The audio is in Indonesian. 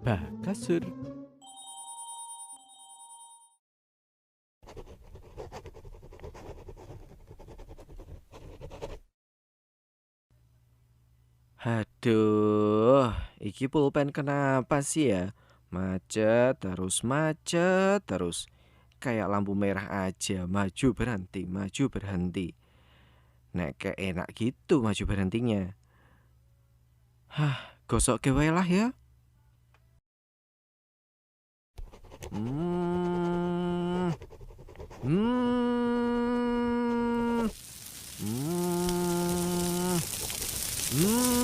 Bakasur. Aduh, iki pulpen kenapa sih ya? Macet terus. Kayak lampu merah aja, maju berhenti. Nek kayak enak gitu maju berhentinya. Gosok ke wae lah ya. Hmm, hmm, hmm, hmm.